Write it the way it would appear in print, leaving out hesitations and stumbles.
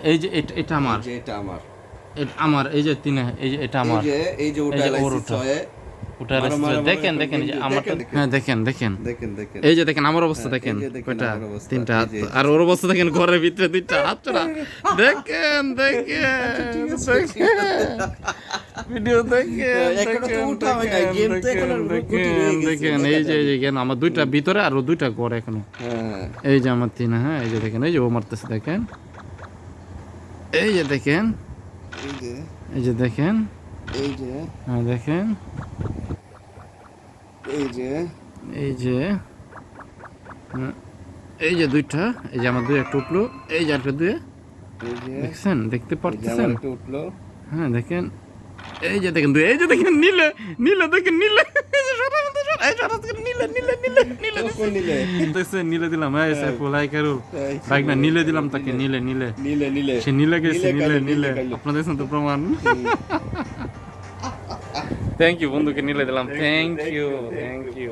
এই যে এটা আমার, এটা আমার, এটা আমার, এই যে তিন, এই যে এটা আমার, এই যে ওটা এই যে ওর লাইসেন্স ওটা, হয়। ওটা দেখেন দেখেন, এই যে আমার, হ্যাঁ দেখেন দেখেন, দেখেন এই যে দেখেন আমার অবস্থা হ্যাঁ, দেখেন, এই যে দেখেন কয়টা, আমার অবস্থা, তিনটা এই হাত, যে, এই যে। আর ওর অবস্থা দেখেন ঘরের ভিতরে দুইটা হাত চড়া, দেখেন দেখেন ভিডিও দেখেন এখনো তো দেখেন উঠা হয় নাই, গেম তো এখন আর গুটি রয়ে গেছে, দেখেন, দেখা এই যে যাবে। এই যে কেন আমার দুইটা ভিতরে আর ও দুইটা ঘর এখনো, হ্যাঁ, এই যে আমার তিন, হ্যাঁ এই যে দেখেন, এই যে ও মারতেছে দেখেন, এই যে দেখেন, এই যে, এই যে দেখেন, এই যে, হ্যাঁ দেখেন, এই যে, এই যে, হ্যাঁ, এই যে দুইটা, এই যে আমার দুই একটা উঠলো, এই যে একটা দুয়ে, এই যে, দেখছেন, দেখতে এই যে পারতেছেন, আমার একটা উঠলো। হ্যাঁ দেখেন, এই যে দেখেন দুই, এই যে দেখেন নীলে, নীলে দেখেন নীলে, এই যে সরা মধ্যে সরা, এই সরা থেকে নীলে নীলে নীলে নীলে কোন নিলে? দেখছেন, নীলে দিলাম, এই সাইফুল আই কারুল এই বাইক না, নীলে দিলাম তাকে, নীলে নীলে, নীলে সে নীলে গেছে, নীলে কালো, নীলে, কালো। আপনারা দেখছেন তো প্রমাণ। থ্যাংক ইউ বন্ধুকে নীলে দিলাম, থ্যাংক ইউ থ্যাংক ইউ।